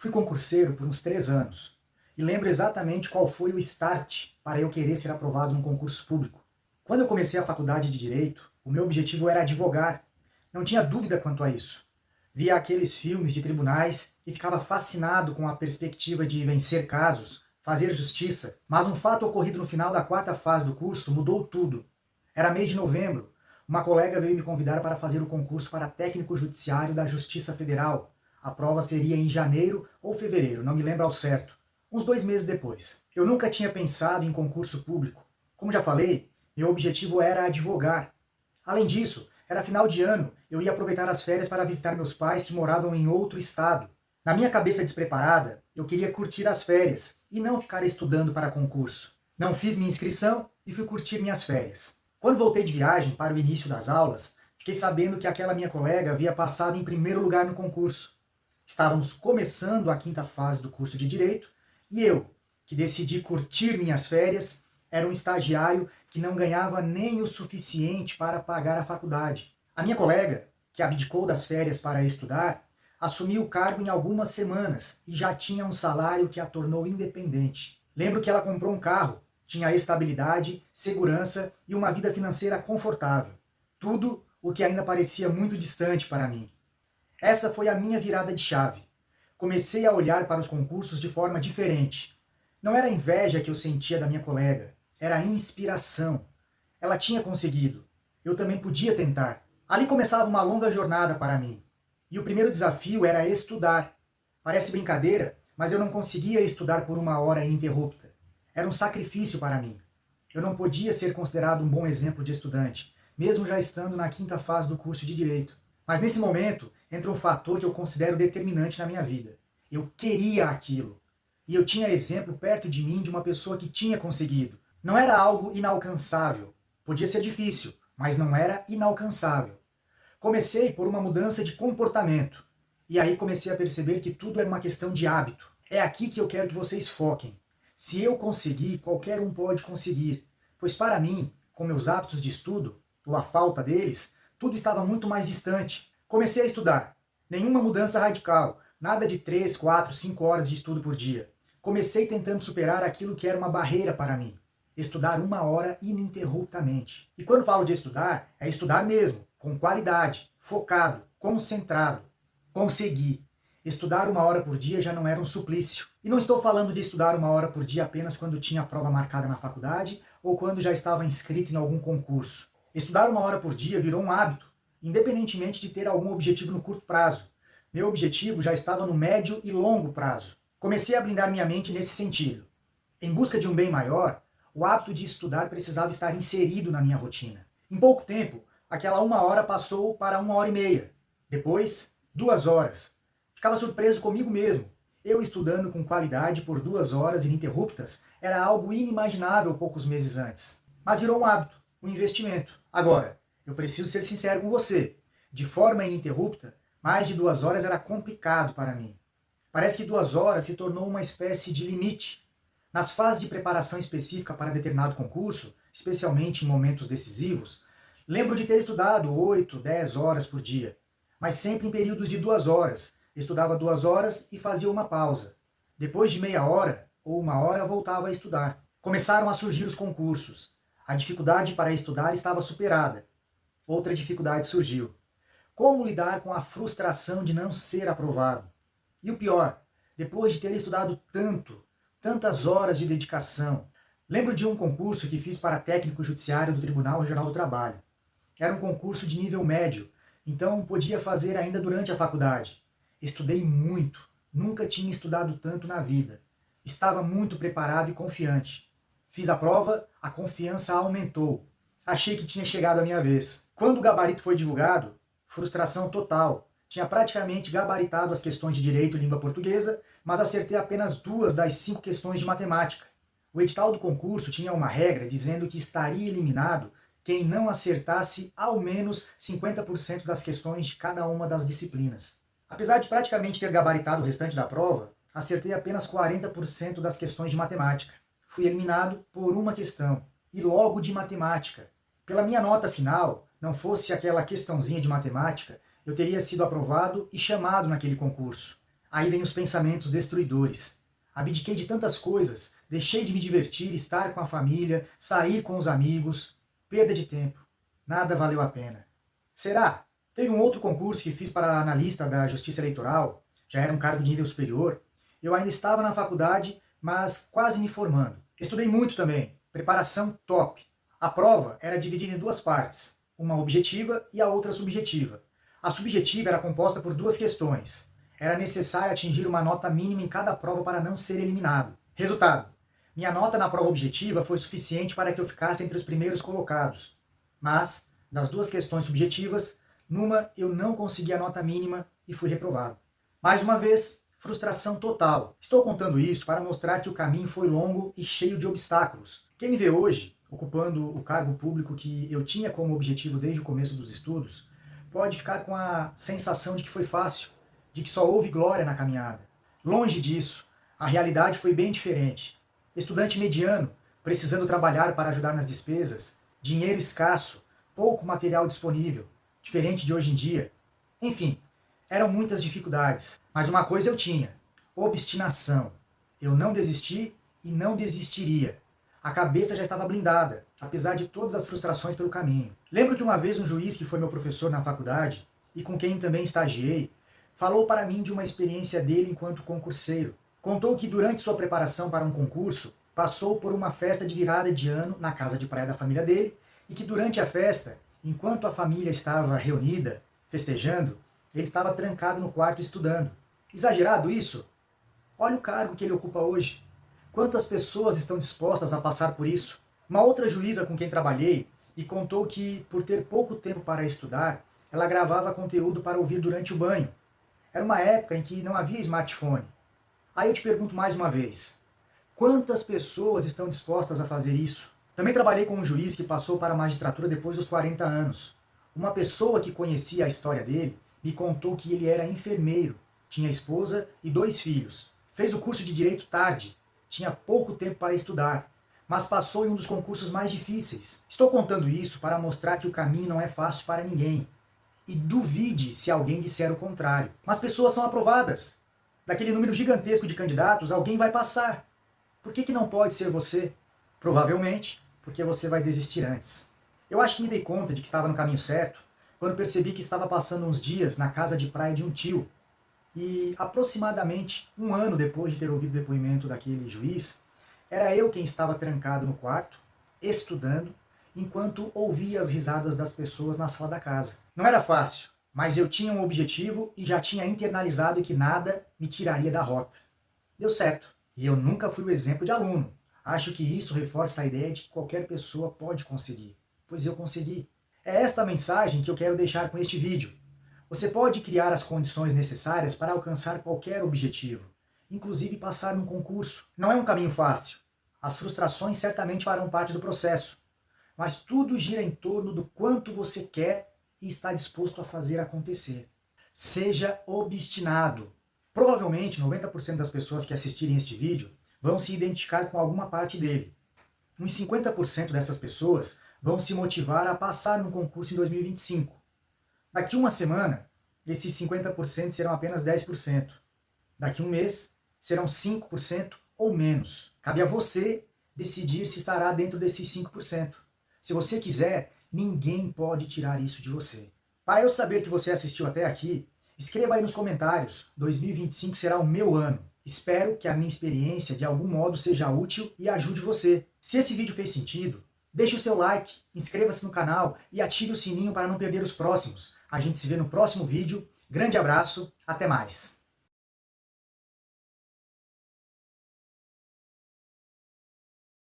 Fui concurseiro por uns 3 anos e lembro exatamente qual foi o start para eu querer ser aprovado num concurso público. Quando eu comecei a faculdade de Direito, o meu objetivo era advogar. Não tinha dúvida quanto a isso. Via aqueles filmes de tribunais e ficava fascinado com a perspectiva de vencer casos, fazer justiça, mas um fato ocorrido no final da quarta fase do curso mudou tudo. Era mês de novembro. Uma colega veio me convidar para fazer o concurso para técnico judiciário da Justiça Federal. A prova seria em janeiro ou fevereiro, não me lembro ao certo. Uns 2 meses depois. Eu nunca tinha pensado em concurso público. Como já falei, meu objetivo era advogar. Além disso, era final de ano, eu ia aproveitar as férias para visitar meus pais que moravam em outro estado. Na minha cabeça despreparada, eu queria curtir as férias e não ficar estudando para concurso. Não fiz minha inscrição e fui curtir minhas férias. Quando voltei de viagem para o início das aulas, fiquei sabendo que aquela minha colega havia passado em primeiro lugar no concurso. Estávamos começando a quinta fase do curso de Direito e eu, que decidi curtir minhas férias, era um estagiário que não ganhava nem o suficiente para pagar a faculdade. A minha colega, que abdicou das férias para estudar, assumiu o cargo em algumas semanas e já tinha um salário que a tornou independente. Lembro que ela comprou um carro, tinha estabilidade, segurança e uma vida financeira confortável. Tudo o que ainda parecia muito distante para mim. Essa foi a minha virada de chave. Comecei a olhar para os concursos de forma diferente. Não era a inveja que eu sentia da minha colega, era a inspiração. Ela tinha conseguido. Eu também podia tentar. Ali começava uma longa jornada para mim. E o primeiro desafio era estudar. Parece brincadeira, mas eu não conseguia estudar por 1 hora ininterrupta. Era um sacrifício para mim. Eu não podia ser considerado um bom exemplo de estudante, mesmo já estando na quinta fase do curso de Direito. Mas nesse momento entra um fator que eu considero determinante na minha vida. Eu queria aquilo. E eu tinha exemplo perto de mim de uma pessoa que tinha conseguido. Não era algo inalcançável. Podia ser difícil, mas não era inalcançável. Comecei por uma mudança de comportamento. E aí comecei a perceber que tudo é uma questão de hábito. É aqui que eu quero que vocês foquem. Se eu conseguir, qualquer um pode conseguir. Pois para mim, com meus hábitos de estudo, ou a falta deles, tudo estava muito mais distante. Comecei a estudar. Nenhuma mudança radical. Nada de 3, 4, 5 horas de estudo por dia. Comecei tentando superar aquilo que era uma barreira para mim. Estudar 1 hora ininterruptamente. E quando falo de estudar, é estudar mesmo, com qualidade, focado, concentrado. Consegui. Estudar 1 hora por dia já não era um suplício. E não estou falando de estudar 1 hora por dia apenas quando tinha a prova marcada na faculdade ou quando já estava inscrito em algum concurso. Estudar 1 hora por dia virou um hábito, independentemente de ter algum objetivo no curto prazo. Meu objetivo já estava no médio e longo prazo. Comecei a blindar minha mente nesse sentido. Em busca de um bem maior, o hábito de estudar precisava estar inserido na minha rotina. Em pouco tempo, aquela 1 hora passou para 1 hora e meia. Depois, 2 horas. Ficava surpreso comigo mesmo. Eu estudando com qualidade por 2 horas ininterruptas era algo inimaginável poucos meses antes. Mas virou um hábito, um investimento. Agora, eu preciso ser sincero com você. De forma ininterrupta, mais de 2 horas era complicado para mim. Parece que 2 horas se tornou uma espécie de limite. Nas fases de preparação específica para determinado concurso, especialmente em momentos decisivos, lembro de ter estudado 8, 10 horas por dia, mas sempre em períodos de 2 horas. Estudava 2 horas e fazia uma pausa. Depois de meia hora ou 1 hora, voltava a estudar. Começaram a surgir os concursos. A dificuldade para estudar estava superada. Outra dificuldade surgiu. Como lidar com a frustração de não ser aprovado? E o pior, depois de ter estudado tantas horas de dedicação. Lembro de um concurso que fiz para técnico judiciário do Tribunal Regional do Trabalho. Era um concurso de nível médio, então podia fazer ainda durante a faculdade. Estudei muito, nunca tinha estudado tanto na vida. Estava muito preparado e confiante. Fiz a prova, a confiança aumentou. Achei que tinha chegado a minha vez. Quando o gabarito foi divulgado, frustração total. Tinha praticamente gabaritado as questões de direito e língua portuguesa, mas acertei apenas 2 das 5 questões de matemática. O edital do concurso tinha uma regra dizendo que estaria eliminado quem não acertasse ao menos 50% das questões de cada uma das disciplinas. Apesar de praticamente ter gabaritado o restante da prova, acertei apenas 40% das questões de matemática. Fui eliminado por uma questão, e logo de matemática. Pela minha nota final, não fosse aquela questãozinha de matemática, eu teria sido aprovado e chamado naquele concurso. Aí vem os pensamentos destruidores. Abdiquei de tantas coisas, deixei de me divertir, estar com a família, sair com os amigos, perda de tempo. Nada valeu a pena. Será? Teve um outro concurso que fiz para analista da Justiça Eleitoral, já era um cargo de nível superior. Eu ainda estava na faculdade, mas quase me formando. Estudei muito também, preparação top. A prova era dividida em duas partes, uma objetiva e a outra subjetiva. A subjetiva era composta por duas questões. Era necessário atingir uma nota mínima em cada prova para não ser eliminado. Resultado: minha nota na prova objetiva foi suficiente para que eu ficasse entre os primeiros colocados. Mas, das duas questões subjetivas, numa eu não consegui a nota mínima e fui reprovado. Mais uma vez, frustração total. Estou contando isso para mostrar que o caminho foi longo e cheio de obstáculos. Quem me vê hoje, ocupando o cargo público que eu tinha como objetivo desde o começo dos estudos, pode ficar com a sensação de que foi fácil, de que só houve glória na caminhada. Longe disso, a realidade foi bem diferente. Estudante mediano, precisando trabalhar para ajudar nas despesas, dinheiro escasso, pouco material disponível, diferente de hoje em dia. Enfim, eram muitas dificuldades, mas uma coisa eu tinha: obstinação. Eu não desisti e não desistiria. A cabeça já estava blindada, apesar de todas as frustrações pelo caminho. Lembro que uma vez um juiz que foi meu professor na faculdade, e com quem também estagiei, falou para mim de uma experiência dele enquanto concurseiro. Contou que durante sua preparação para um concurso, passou por uma festa de virada de ano na casa de praia da família dele, e que durante a festa, enquanto a família estava reunida, festejando, ele estava trancado no quarto estudando. Exagerado isso? Olha o cargo que ele ocupa hoje. Quantas pessoas estão dispostas a passar por isso? Uma outra juíza com quem trabalhei me contou que, por ter pouco tempo para estudar, ela gravava conteúdo para ouvir durante o banho. Era uma época em que não havia smartphone. Aí eu te pergunto mais uma vez: quantas pessoas estão dispostas a fazer isso? Também trabalhei com um juiz que passou para a magistratura depois dos 40 anos. Uma pessoa que conhecia a história dele me contou que ele era enfermeiro, tinha esposa e 2 filhos. Fez o curso de Direito tarde, tinha pouco tempo para estudar, mas passou em um dos concursos mais difíceis. Estou contando isso para mostrar que o caminho não é fácil para ninguém. E duvide se alguém disser o contrário. Mas pessoas são aprovadas. Daquele número gigantesco de candidatos, alguém vai passar. Por que não pode ser você? Provavelmente porque você vai desistir antes. Eu acho que me dei conta de que estava no caminho certo quando percebi que estava passando uns dias na casa de praia de um tio. E aproximadamente um ano depois de ter ouvido o depoimento daquele juiz, era eu quem estava trancado no quarto, estudando, enquanto ouvia as risadas das pessoas na sala da casa. Não era fácil, mas eu tinha um objetivo e já tinha internalizado que nada me tiraria da rota. Deu certo. E eu nunca fui o exemplo de aluno. Acho que isso reforça a ideia de que qualquer pessoa pode conseguir, pois eu consegui. É esta a mensagem que eu quero deixar com este vídeo. Você pode criar as condições necessárias para alcançar qualquer objetivo, inclusive passar num concurso. Não é um caminho fácil. As frustrações certamente farão parte do processo, mas tudo gira em torno do quanto você quer e está disposto a fazer acontecer. Seja obstinado. Provavelmente 90% das pessoas que assistirem este vídeo vão se identificar com alguma parte dele. Uns 50% dessas pessoas vão se motivar a passar no concurso em 2025. Daqui uma semana, esses 50% serão apenas 10%. Daqui um mês, serão 5% ou menos. Cabe a você decidir se estará dentro desses 5%. Se você quiser, ninguém pode tirar isso de você. Para eu saber que você assistiu até aqui, escreva aí nos comentários: 2025 será o meu ano. Espero que a minha experiência de algum modo seja útil e ajude você. Se esse vídeo fez sentido, deixe o seu like, inscreva-se no canal e ative o sininho para não perder os próximos. A gente se vê no próximo vídeo. Grande abraço, até mais!